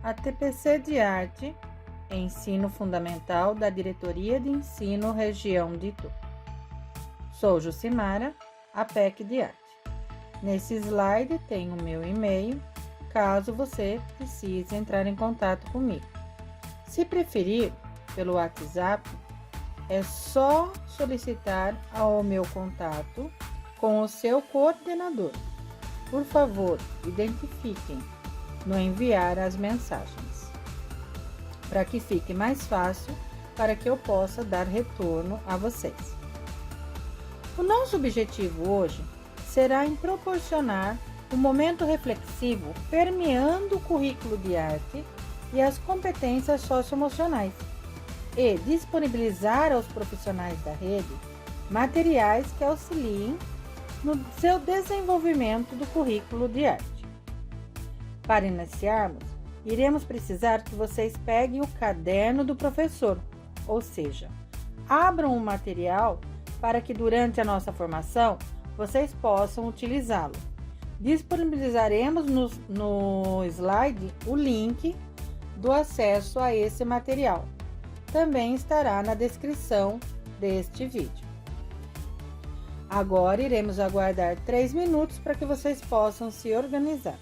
a TPC de Arte, Ensino Fundamental da Diretoria de Ensino Região de Itu. Sou Jucimara, APEC de Arte. Nesse slide tem o meu e-mail, caso você precise entrar em contato comigo. Se preferir, pelo WhatsApp, é só solicitar ao meu contato com o seu coordenador. Por favor, identifiquem no enviar as mensagens, para que fique mais fácil para que eu possa dar retorno a vocês. O nosso objetivo hoje será em proporcionar um momento reflexivo permeando o currículo de arte e as competências socioemocionais e disponibilizar aos profissionais da rede materiais que auxiliem no seu desenvolvimento do currículo de arte. Para iniciarmos, iremos precisar que vocês peguem o caderno do professor, ou seja, abram o material para que durante a nossa formação vocês possam utilizá-lo. Disponibilizaremos no slide o link do acesso a esse material. Também estará na descrição deste vídeo. Agora iremos aguardar 3 minutos para que vocês possam se organizar.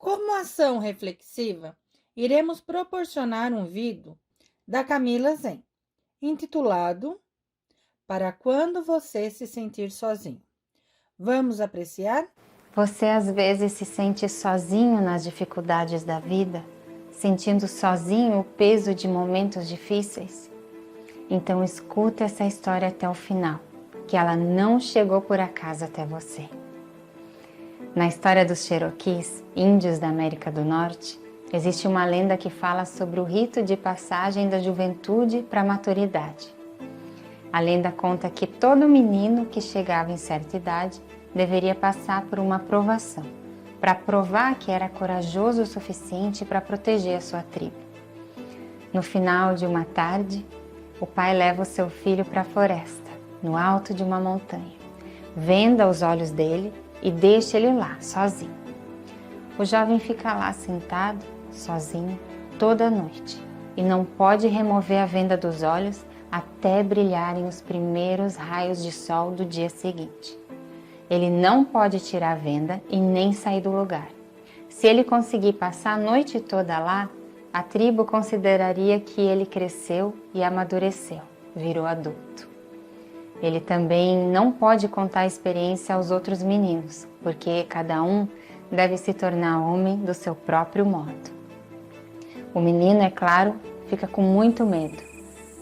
Como ação reflexiva, iremos proporcionar um vídeo da Camila Zen, intitulado Para Quando Você Se Sentir Sozinho. Vamos apreciar? Você às vezes se sente sozinho nas dificuldades da vida, sentindo sozinho o peso de momentos difíceis? Então escuta essa história até o final, que ela não chegou por acaso até você. Na história dos Cherokees, índios da América do Norte, existe uma lenda que fala sobre o rito de passagem da juventude para a maturidade. A lenda conta que todo menino que chegava em certa idade deveria passar por uma provação, para provar que era corajoso o suficiente para proteger a sua tribo. No final de uma tarde, o pai leva o seu filho para a floresta, no alto de uma montanha, venda os olhos dele e deixa ele lá, sozinho. O jovem fica lá sentado, sozinho, toda a noite, e não pode remover a venda dos olhos até brilharem os primeiros raios de sol do dia seguinte. Ele não pode tirar a venda e nem sair do lugar. Se ele conseguir passar a noite toda lá, a tribo consideraria que ele cresceu e amadureceu, virou adulto. Ele também não pode contar a experiência aos outros meninos, porque cada um deve se tornar homem do seu próprio modo. O menino, é claro, fica com muito medo,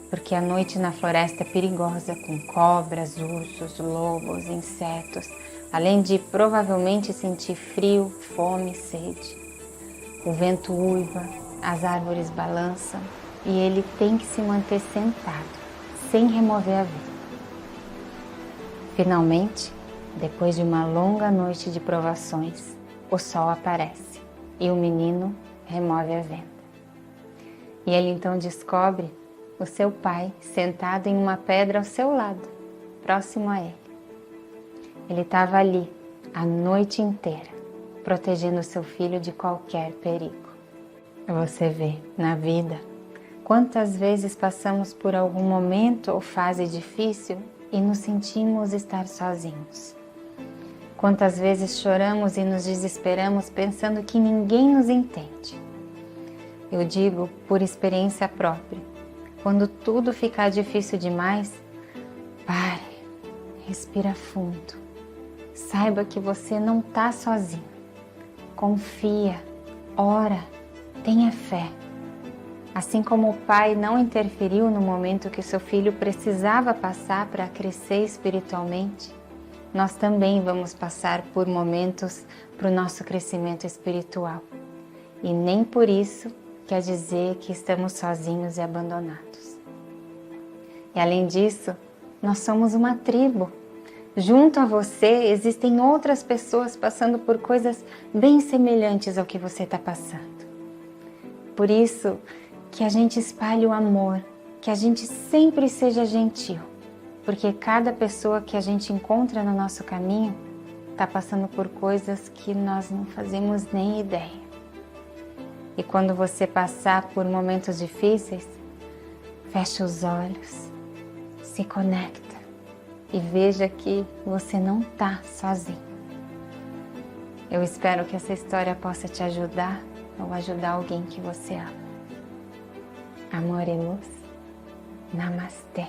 porque a noite na floresta é perigosa, com cobras, ursos, lobos, insetos, além de provavelmente sentir frio, fome e sede. O vento uiva, as árvores balançam e ele tem que se manter sentado, sem remover a venda. Finalmente, depois de uma longa noite de provações, o sol aparece e o menino remove a venda. E ele então descobre o seu pai sentado em uma pedra ao seu lado, próximo a ele. Ele estava ali a noite inteira, protegendo seu filho de qualquer perigo. Você vê, na vida, quantas vezes passamos por algum momento ou fase difícil e nos sentimos estar sozinhos. Quantas vezes choramos e nos desesperamos pensando que ninguém nos entende. Eu digo por experiência própria, quando tudo ficar difícil demais, pare, respira fundo. Saiba que você não está sozinho. Confia, ora, tenha fé. Assim como o pai não interferiu no momento que seu filho precisava passar para crescer espiritualmente, nós também vamos passar por momentos para o nosso crescimento espiritual. E nem por isso quer dizer que estamos sozinhos e abandonados. E além disso, nós somos uma tribo. Junto a você existem outras pessoas passando por coisas bem semelhantes ao que você está passando. Por isso que a gente espalhe o amor, que a gente sempre seja gentil, porque cada pessoa que a gente encontra no nosso caminho está passando por coisas que nós não fazemos nem ideia. E quando você passar por momentos difíceis, feche os olhos, se conecta e veja que você não está sozinho. Eu espero que essa história possa te ajudar ou ajudar alguém que você ama. Amor e luz. Namastê.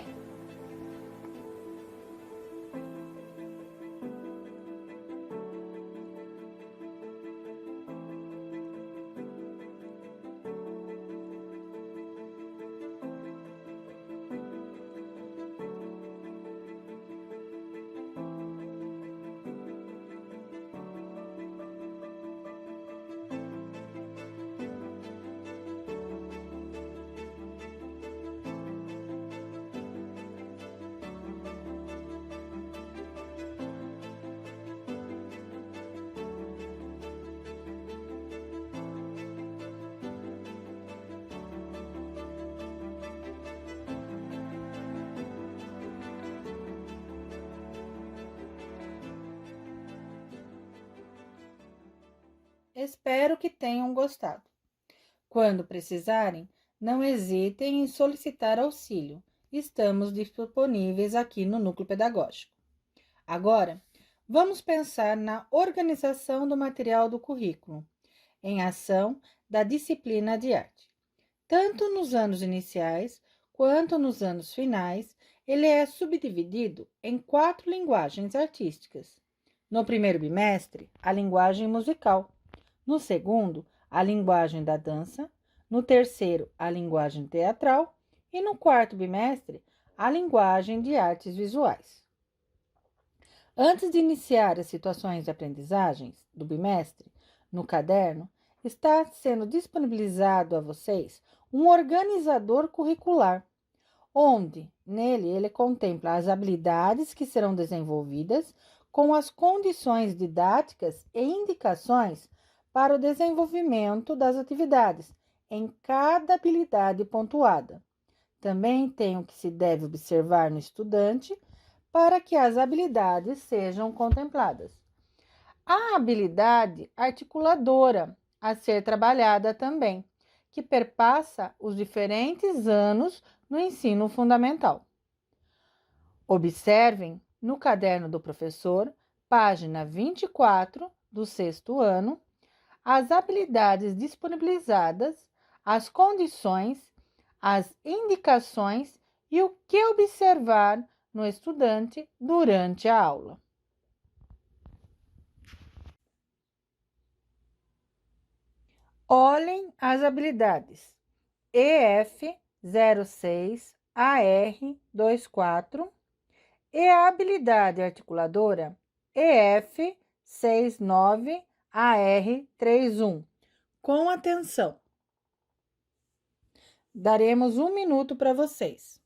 Espero que tenham gostado. Quando precisarem, não hesitem em solicitar auxílio. Estamos disponíveis aqui no Núcleo Pedagógico. Agora, vamos pensar na organização do material do currículo, em ação da disciplina de arte. Tanto nos anos iniciais quanto nos anos finais, ele é subdividido em 4 linguagens artísticas: No primeiro bimestre, a linguagem musical. No segundo, a linguagem da dança. No terceiro, a linguagem teatral. E no quarto bimestre, a linguagem de artes visuais. Antes de iniciar as situações de aprendizagem do bimestre, no caderno, está sendo disponibilizado a vocês um organizador curricular, onde nele ele contempla as habilidades que serão desenvolvidas com as condições didáticas e indicações para o desenvolvimento das atividades em cada habilidade pontuada. Também tem o que se deve observar no estudante para que as habilidades sejam contempladas. A habilidade articuladora a ser trabalhada também, que perpassa os diferentes anos no ensino fundamental. Observem no caderno do professor, página 24 do sexto ano, as habilidades disponibilizadas, as condições, as indicações e o que observar no estudante durante a aula. Olhem as habilidades EF 06 AR24 e a habilidade articuladora EF 69 AR31. Com atenção. Daremos 1 minuto para vocês.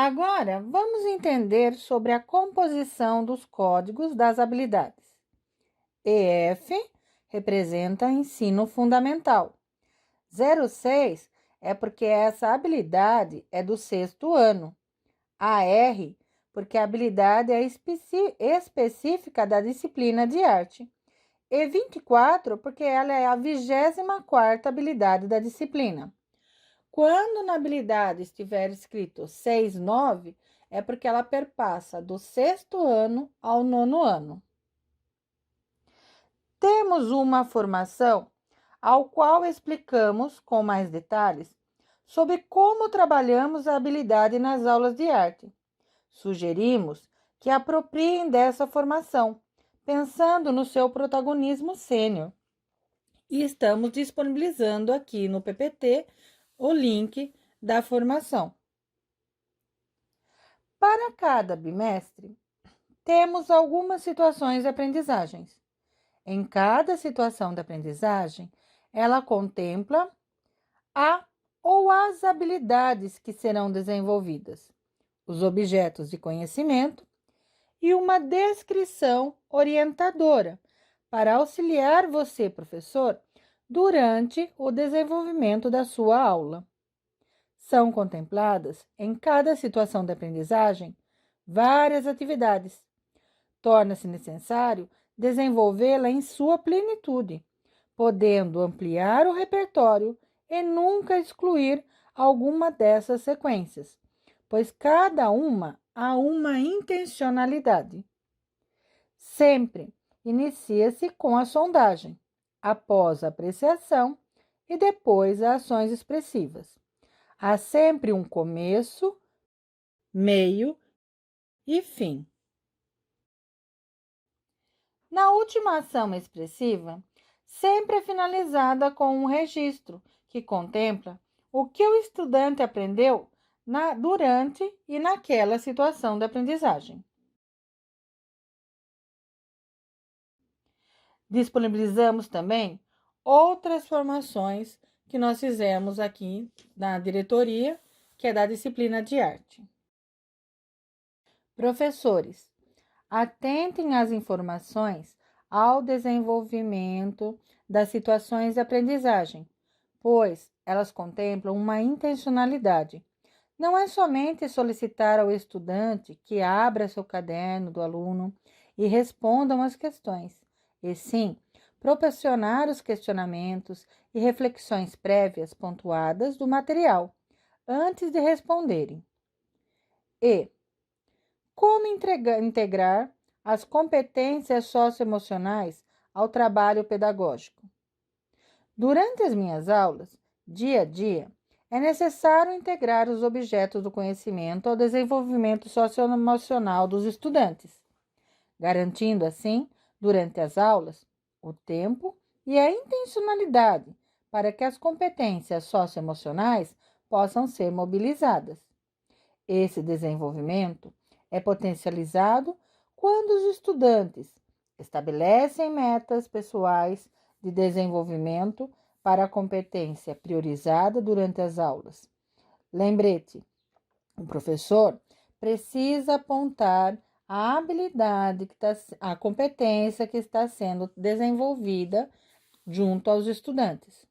Agora, vamos entender sobre a composição dos códigos das habilidades. EF representa ensino fundamental. 06 é porque essa habilidade é do sexto ano. AR, porque a habilidade é específica da disciplina de arte. E 24, porque ela é a 24ª habilidade da disciplina. Quando na habilidade estiver escrito 69, é porque ela perpassa do sexto ano ao nono ano. Temos uma formação ao qual explicamos com mais detalhes sobre como trabalhamos a habilidade nas aulas de arte. Sugerimos que apropriem dessa formação, pensando no seu protagonismo sênior. E estamos disponibilizando aqui no PPT o link da formação. Para cada bimestre, temos algumas situações de aprendizagens. Em cada situação de aprendizagem, ela contempla a ou as habilidades que serão desenvolvidas, os objetos de conhecimento e uma descrição orientadora para auxiliar você, professor, durante o desenvolvimento da sua aula. São contempladas, em cada situação de aprendizagem, várias atividades. Torna-se necessário desenvolvê-la em sua plenitude, podendo ampliar o repertório e nunca excluir alguma dessas sequências, pois cada uma há uma intencionalidade. Sempre inicia-se com a sondagem, após a apreciação e depois as ações expressivas. Há sempre um começo, meio e fim. Na última ação expressiva, sempre é finalizada com um registro que contempla o que o estudante aprendeu durante e naquela situação de aprendizagem. Disponibilizamos também outras formações que nós fizemos aqui na diretoria, que é da disciplina de arte. Professores, atentem às informações ao desenvolvimento das situações de aprendizagem, pois elas contemplam uma intencionalidade. Não é somente solicitar ao estudante que abra seu caderno do aluno e respondam as questões, e sim proporcionar os questionamentos e reflexões prévias pontuadas do material antes de responderem. E como integrar as competências socioemocionais ao trabalho pedagógico? Durante as minhas aulas, dia a dia, é necessário integrar os objetos do conhecimento ao desenvolvimento socioemocional dos estudantes, garantindo assim, durante as aulas, o tempo e a intencionalidade para que as competências socioemocionais possam ser mobilizadas. Esse desenvolvimento é potencializado quando os estudantes estabelecem metas pessoais de desenvolvimento para a competência priorizada durante as aulas. Lembrete, o professor precisa apontar a habilidade, a competência que está sendo desenvolvida junto aos estudantes.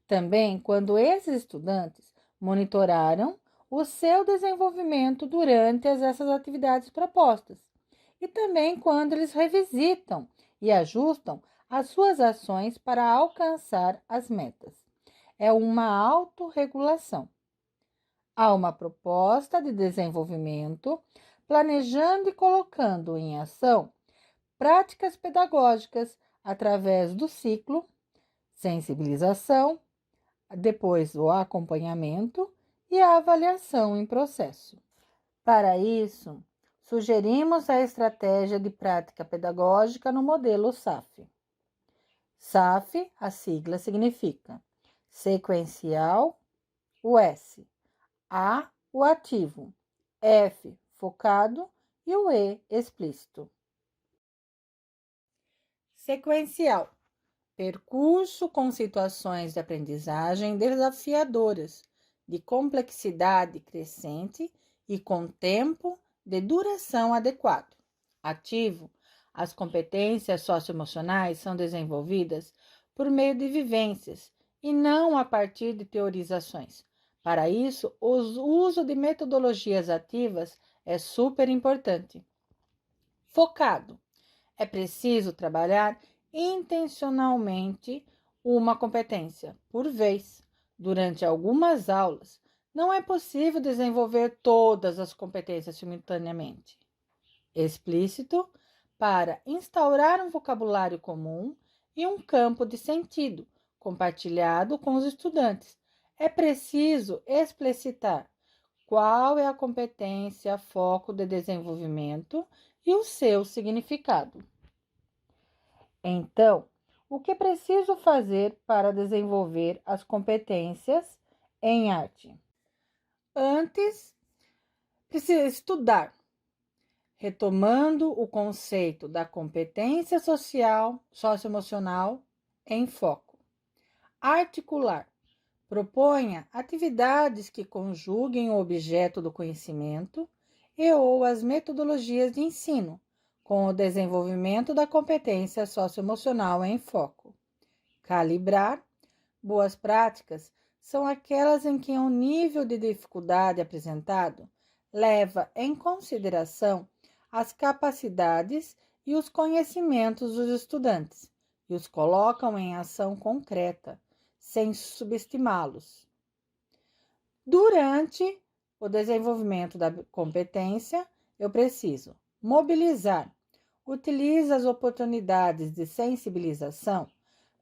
Também quando esses estudantes monitoraram o seu desenvolvimento durante essas atividades propostas. E também quando eles revisitam e ajustam as suas ações para alcançar as metas. É uma autorregulação. Há uma proposta de desenvolvimento, planejando e colocando em ação práticas pedagógicas através do ciclo, sensibilização, depois o acompanhamento e a avaliação em processo. Para isso, sugerimos a estratégia de prática pedagógica no modelo SAF. SAF, a sigla significa sequencial, o S, A, o ativo, F, focado e o E, explícito. Sequencial, percurso com situações de aprendizagem desafiadoras, de complexidade crescente e com tempo de duração adequado. Ativo, as competências socioemocionais são desenvolvidas por meio de vivências e não a partir de teorizações. Para isso, o uso de metodologias ativas é super importante. Focado, é preciso trabalhar intencionalmente uma competência por vez. Durante algumas aulas, não é possível desenvolver todas as competências simultaneamente. Explícito, para instaurar um vocabulário comum e um campo de sentido compartilhado com os estudantes. É preciso explicitar qual é a competência, foco de desenvolvimento e o seu significado. Então, o que preciso fazer para desenvolver as competências em arte? Antes, precisa estudar, retomando o conceito da competência social, socioemocional em foco. Articular, proponha atividades que conjuguem o objeto do conhecimento e ou as metodologias de ensino, com o desenvolvimento da competência socioemocional em foco. Calibrar, boas práticas são aquelas em que o nível de dificuldade apresentado leva em consideração as capacidades e os conhecimentos dos estudantes e os colocam em ação concreta, sem subestimá-los. Durante o desenvolvimento da competência, eu preciso mobilizar, utilize as oportunidades de sensibilização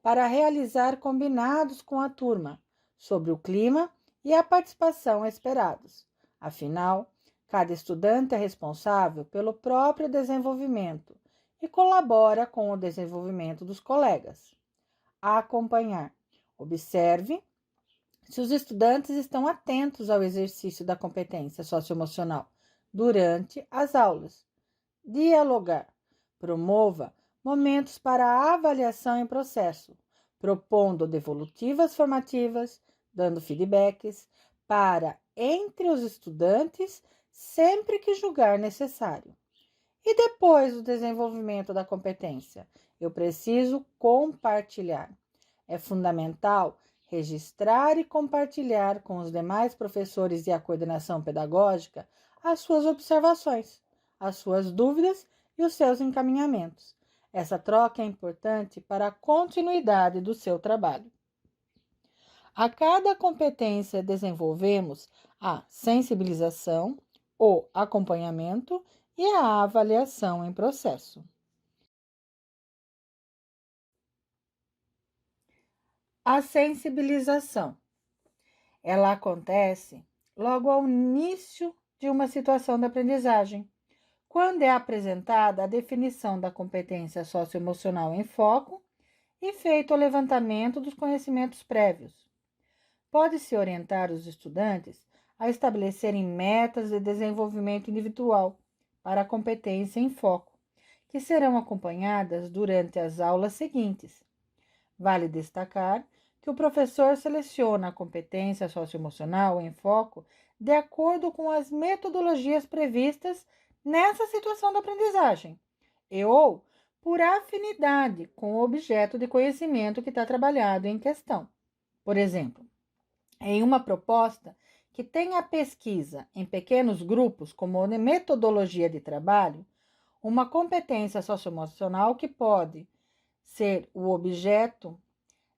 para realizar combinados com a turma sobre o clima e a participação esperados. Afinal, cada estudante é responsável pelo próprio desenvolvimento e colabora com o desenvolvimento dos colegas. A acompanhar, observe, se os estudantes estão atentos ao exercício da competência socioemocional durante as aulas. Dialogar. Promova momentos para a avaliação em processo, propondo devolutivas formativas, dando feedbacks entre os estudantes sempre que julgar necessário. E depois do desenvolvimento da competência, eu preciso compartilhar. É fundamental registrar e compartilhar com os demais professores e a coordenação pedagógica as suas observações, as suas dúvidas e os seus encaminhamentos. Essa troca é importante para a continuidade do seu trabalho. A cada competência desenvolvemos a sensibilização, o acompanhamento e a avaliação em processo. A sensibilização. Ela acontece logo ao início de uma situação de aprendizagem, quando é apresentada a definição da competência socioemocional em foco e feito o levantamento dos conhecimentos prévios. Pode-se orientar os estudantes a estabelecerem metas de desenvolvimento individual para a competência em foco, que serão acompanhadas durante as aulas seguintes. Vale destacar que o professor seleciona a competência socioemocional em foco de acordo com as metodologias previstas nessa situação da aprendizagem ou por afinidade com o objeto de conhecimento que está trabalhado em questão. Por exemplo, em uma proposta que tenha pesquisa em pequenos grupos como metodologia de trabalho, uma competência socioemocional que pode ser o objeto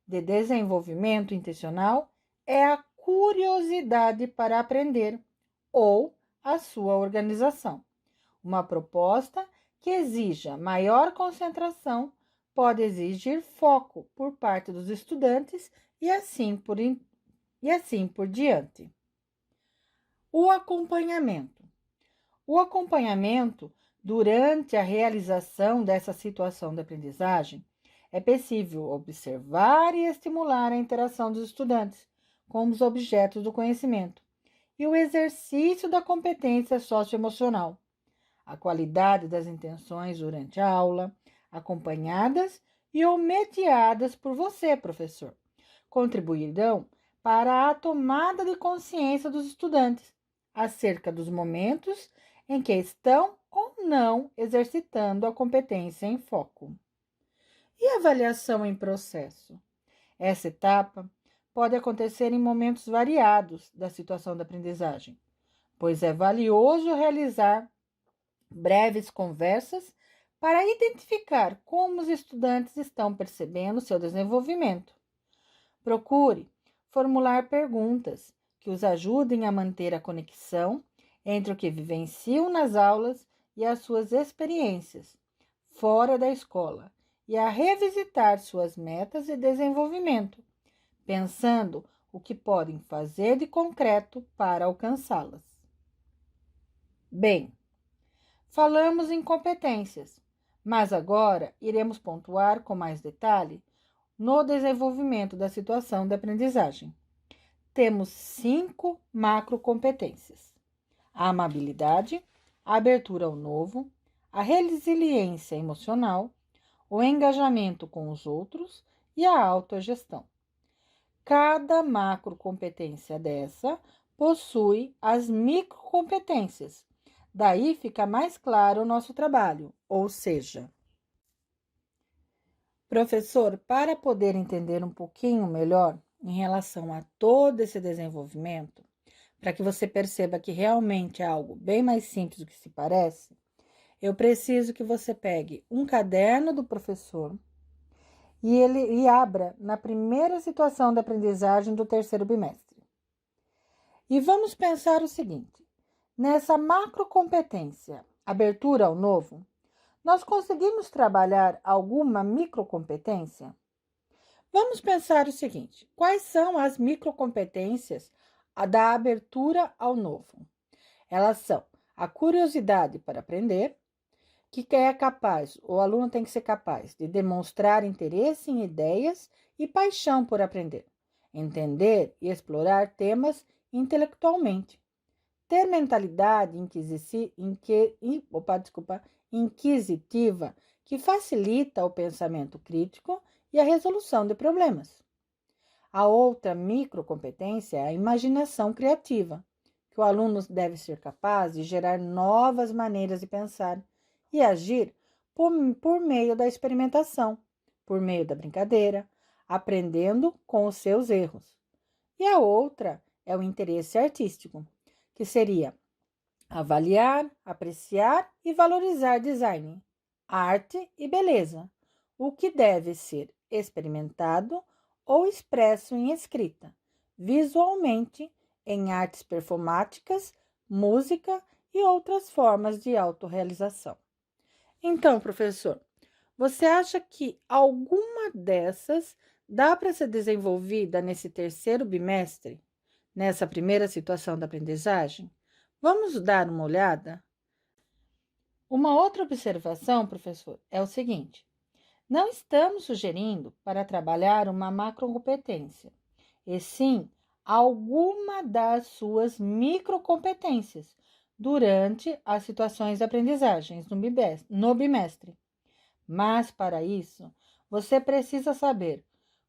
de desenvolvimento intencional é a curiosidade para aprender ou a sua organização. Uma proposta que exija maior concentração pode exigir foco por parte dos estudantes e assim por diante. O acompanhamento. O acompanhamento durante a realização dessa situação de aprendizagem é possível observar e estimular a interação dos estudantes com os objetos do conhecimento e o exercício da competência socioemocional, a qualidade das intenções durante a aula, acompanhadas e ou mediadas por você, professor, contribuirão para a tomada de consciência dos estudantes acerca dos momentos em que estão ou não exercitando a competência em foco. E avaliação em processo? Essa etapa pode acontecer em momentos variados da situação da aprendizagem, pois é valioso realizar breves conversas para identificar como os estudantes estão percebendo seu desenvolvimento. Procure formular perguntas que os ajudem a manter a conexão entre o que vivenciam nas aulas e as suas experiências fora da escola e a revisitar suas metas de desenvolvimento, pensando o que podem fazer de concreto para alcançá-las. Bem, falamos em competências, mas agora iremos pontuar com mais detalhe no desenvolvimento da situação de aprendizagem. Temos 5 macrocompetências: a amabilidade, a abertura ao novo, a resiliência emocional, o engajamento com os outros e a autogestão. Cada macrocompetência dessa possui as microcompetências. Daí fica mais claro o nosso trabalho, ou seja, professor, para poder entender um pouquinho melhor em relação a todo esse desenvolvimento, para que você perceba que realmente é algo bem mais simples do que se parece, eu preciso que você pegue um caderno do professor e abra na primeira situação da aprendizagem do terceiro bimestre. E vamos pensar o seguinte: nessa macrocompetência, abertura ao novo, nós conseguimos trabalhar alguma microcompetência? Vamos pensar o seguinte: quais são as microcompetências da abertura ao novo? Elas são a curiosidade para aprender, que é capaz, o aluno tem que ser capaz de demonstrar interesse em ideias e paixão por aprender. entender e explorar temas intelectualmente, ter mentalidade inquisitiva que facilita o pensamento crítico e a resolução de problemas. A outra microcompetência é a imaginação criativa, que o aluno deve ser capaz de gerar novas maneiras de pensar e agir por meio da experimentação, por meio da brincadeira, aprendendo com os seus erros. E a outra é o interesse artístico, que seria avaliar, apreciar e valorizar design, arte e beleza, o que deve ser experimentado ou expresso em escrita, visualmente, em artes performáticas, música e outras formas de autorrealização. Então, professor, você acha que alguma dessas dá para ser desenvolvida nesse terceiro bimestre, nessa primeira situação da aprendizagem? Vamos dar uma olhada? Uma outra observação, professor, é o seguinte: não estamos sugerindo para trabalhar uma macrocompetência, e sim alguma das suas microcompetências durante as situações de aprendizagens no bimestre. Mas, para isso, você precisa saber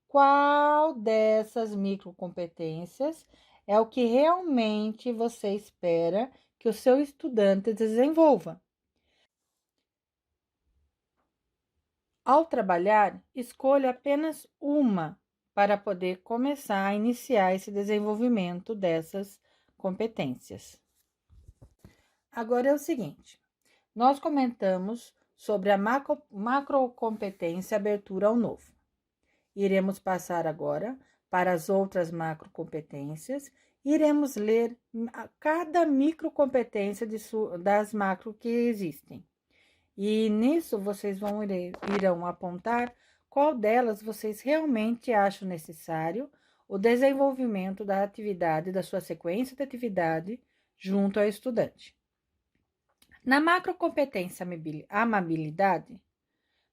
qual dessas microcompetências é o que realmente você espera que o seu estudante desenvolva. Ao trabalhar, escolha apenas uma para poder começar a iniciar esse desenvolvimento dessas competências. Agora é o seguinte: nós comentamos sobre a macrocompetência abertura ao novo. Iremos passar agora para as outras macrocompetências. Iremos ler cada microcompetência das macro que existem. E nisso vocês irão apontar qual delas vocês realmente acham necessário o desenvolvimento da atividade, da sua sequência de atividade junto ao estudante. Na macrocompetência amabilidade,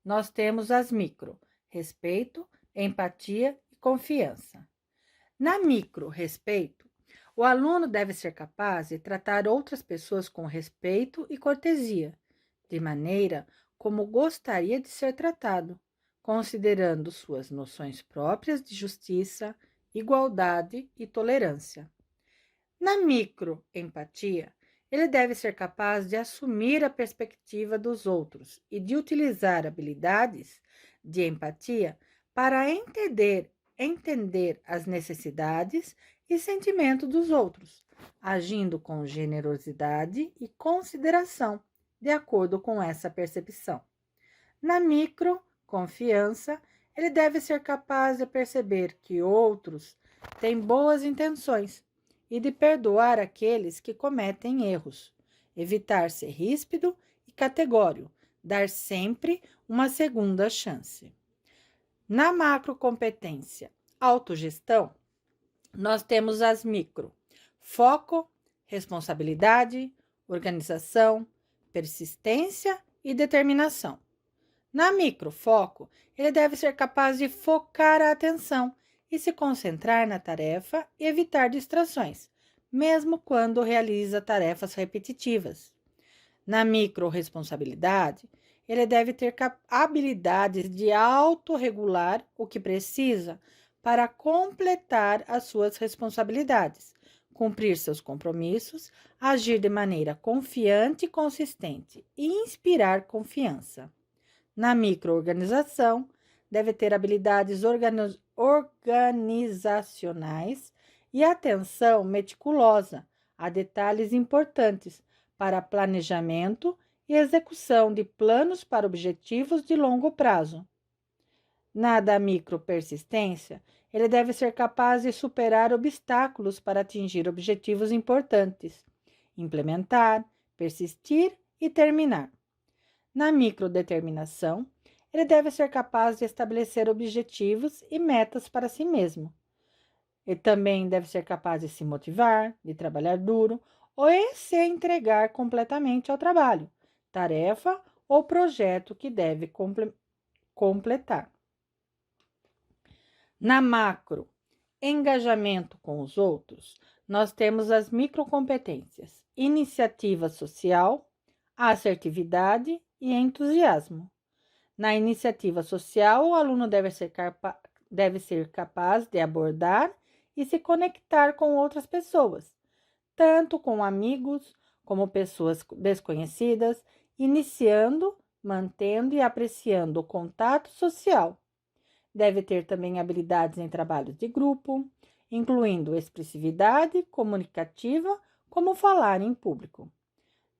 nós temos as micro: respeito, empatia e confiança. Na micro respeito, o aluno deve ser capaz de tratar outras pessoas com respeito e cortesia, de maneira como gostaria de ser tratado, considerando suas noções próprias de justiça, igualdade e tolerância. Na microempatia, ele deve ser capaz de assumir a perspectiva dos outros e de utilizar habilidades de empatia para entender as necessidades e sentimentos dos outros, agindo com generosidade e consideração, de acordo com essa percepção. Na microconfiança, ele deve ser capaz de perceber que outros têm boas intenções e de perdoar aqueles que cometem erros, evitar ser ríspido e categórico, dar sempre uma segunda chance. Na macrocompetência autogestão, nós temos as micro: foco, responsabilidade, organização, persistência e determinação. Na microfoco, ele deve ser capaz de focar a atenção e se concentrar na tarefa e evitar distrações, mesmo quando realiza tarefas repetitivas. Na microresponsabilidade, ele deve ter habilidades de autorregular o que precisa para completar as suas responsabilidades, cumprir seus compromissos, agir de maneira confiante e consistente e inspirar confiança. Na microorganização, deve ter habilidades organizacionais e atenção meticulosa a detalhes importantes para planejamento e execução de planos para objetivos de longo prazo. Na da micropersistência, ele deve ser capaz de superar obstáculos para atingir objetivos importantes, implementar, persistir e terminar. Na microdeterminação, ele deve ser capaz de estabelecer objetivos e metas para si mesmo. Ele também deve ser capaz de se motivar, de trabalhar duro ou se entregar completamente ao trabalho, tarefa ou projeto que deve completar. Na macro engajamento com os outros, nós temos as microcompetências: iniciativa social, assertividade e entusiasmo. Na iniciativa social, o aluno deve ser capaz de abordar e se conectar com outras pessoas, tanto com amigos como pessoas desconhecidas, iniciando, mantendo e apreciando o contato social. Deve ter também habilidades em trabalhos de grupo, incluindo expressividade comunicativa, como falar em público.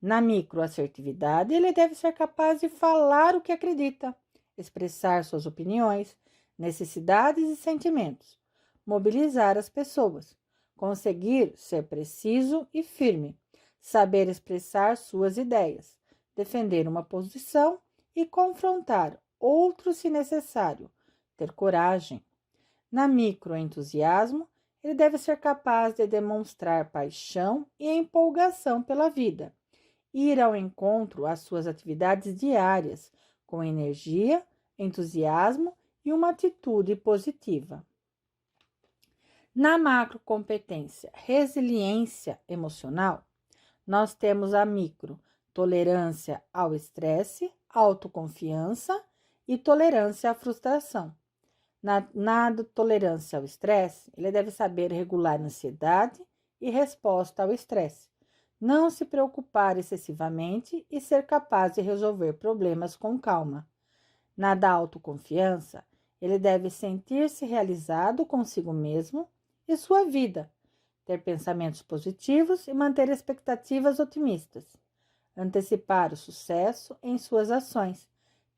Na microassertividade, ele deve ser capaz de falar o que acredita, expressar suas opiniões, necessidades e sentimentos, mobilizar as pessoas, conseguir ser preciso e firme, saber expressar suas ideias, defender uma posição e confrontar outros se necessário, ter coragem. Na microentusiasmo, ele deve ser capaz de demonstrar paixão e empolgação pela vida, ir ao encontro às suas atividades diárias com energia, entusiasmo e uma atitude positiva. Na macrocompetência resiliência emocional, nós temos a micro tolerância ao estresse, autoconfiança e tolerância à frustração. Na tolerância ao estresse, ele deve saber regular ansiedade e resposta ao estresse, não se preocupar excessivamente e ser capaz de resolver problemas com calma. Na da autoconfiança, ele deve sentir-se realizado consigo mesmo e sua vida, ter pensamentos positivos e manter expectativas otimistas, antecipar o sucesso em suas ações,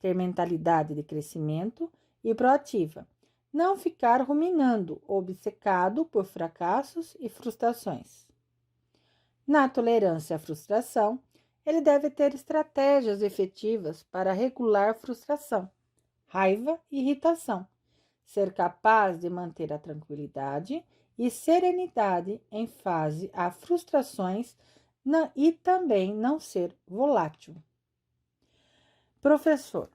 ter mentalidade de crescimento e proativa, não ficar ruminando, obcecado por fracassos e frustrações. Na tolerância à frustração, ele deve ter estratégias efetivas para regular frustração, raiva e irritação, ser capaz de manter a tranquilidade e serenidade em face a frustrações e também não ser volátil. Professor,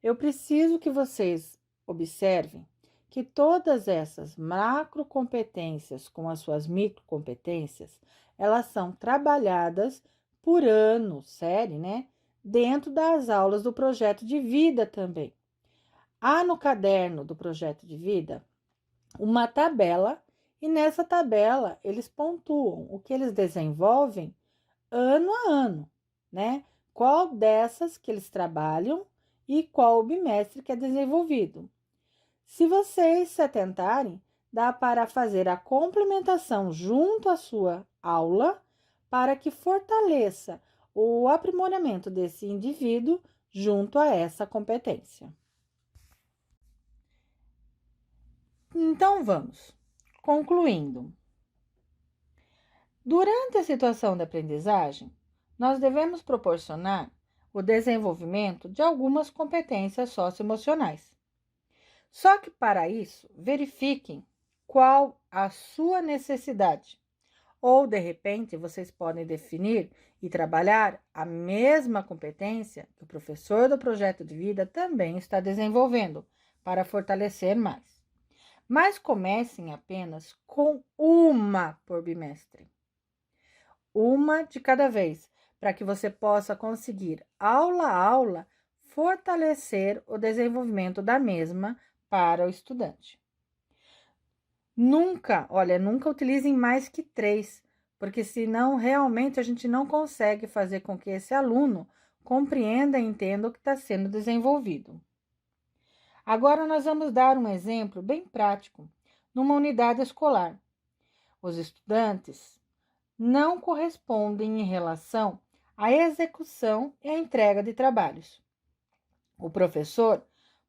eu preciso que vocês observem que todas essas macrocompetências com as suas microcompetências, elas são trabalhadas por ano, série, né? Dentro das aulas do projeto de vida também. Há no caderno do projeto de vida uma tabela e nessa tabela eles pontuam o que eles desenvolvem ano a ano, né? Qual dessas que eles trabalham e qual o bimestre que é desenvolvido. Se vocês se atentarem, dá para fazer a complementação junto à sua aula para que fortaleça o aprimoramento desse indivíduo junto a essa competência. Então vamos, concluindo. Durante a situação de aprendizagem, nós devemos proporcionar o desenvolvimento de algumas competências socioemocionais. Só que para isso, verifiquem qual a sua necessidade. Ou, de repente, vocês podem definir e trabalhar a mesma competência que o professor do projeto de vida também está desenvolvendo, para fortalecer mais. Mas comecem apenas com uma por bimestre. Uma de cada vez, para que você possa conseguir, aula a aula, fortalecer o desenvolvimento da mesma para o estudante. Nunca utilizem mais que 3, porque senão realmente a gente não consegue fazer com que esse aluno compreenda e entenda o que está sendo desenvolvido. Agora nós vamos dar um exemplo bem prático numa unidade escolar. Os estudantes não correspondem em relação à execução e à entrega de trabalhos. O professor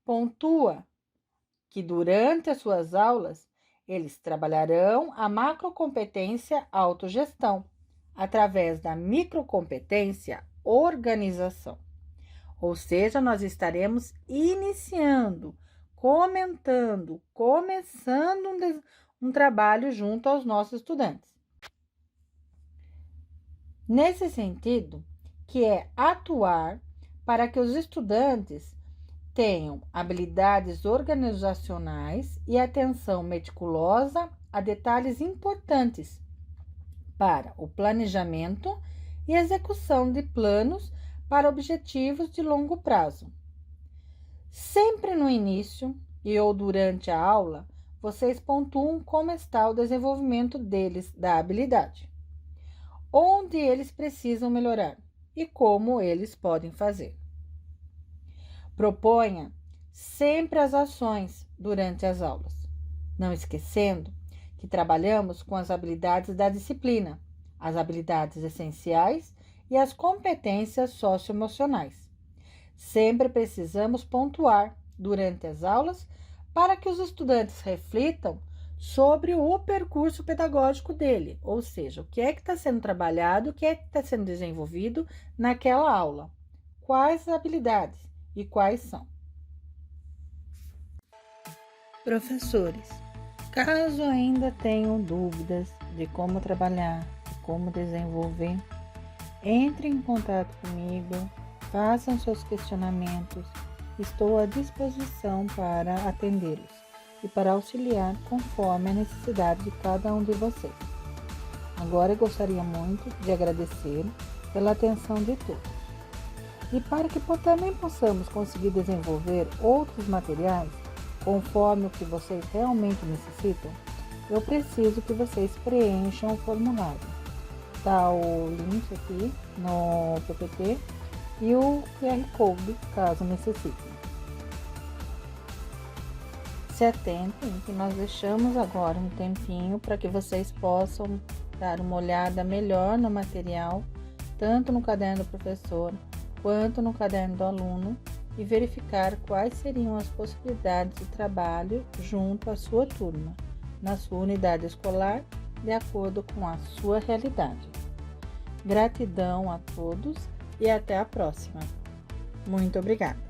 pontua que durante as suas aulas eles trabalharão a macrocompetência autogestão, através da microcompetência organização. Ou seja, nós estaremos iniciando, começando um trabalho junto aos nossos estudantes. Nesse sentido, que é atuar para que os estudantes tenham habilidades organizacionais e atenção meticulosa a detalhes importantes para o planejamento e execução de planos para objetivos de longo prazo. Sempre no início e ou durante a aula, vocês pontuam como está o desenvolvimento deles da habilidade, onde eles precisam melhorar e como eles podem fazer. Proponha sempre as ações durante as aulas, não esquecendo que trabalhamos com as habilidades da disciplina, as habilidades essenciais e as competências socioemocionais. Sempre precisamos pontuar durante as aulas para que os estudantes reflitam sobre o percurso pedagógico dele, ou seja, o que é que está sendo trabalhado, o que é que está sendo desenvolvido naquela aula, quais habilidades e quais são. Professores, caso ainda tenham dúvidas de como trabalhar, de como desenvolver, entre em contato comigo, façam seus questionamentos, estou à disposição para atendê-los e para auxiliar conforme a necessidade de cada um de vocês. Agora eu gostaria muito de agradecer pela atenção de todos. E para que também possamos conseguir desenvolver outros materiais, conforme o que vocês realmente necessitam, eu preciso que vocês preencham o formulário. Está o link aqui no PPT e o QR Code, caso necessitem. Se atentem que nós deixamos agora um tempinho para que vocês possam dar uma olhada melhor no material, tanto no caderno do professor quanto no caderno do aluno, e verificar quais seriam as possibilidades de trabalho junto à sua turma, na sua unidade escolar, de acordo com a sua realidade. Gratidão a todos e até a próxima. Muito obrigada!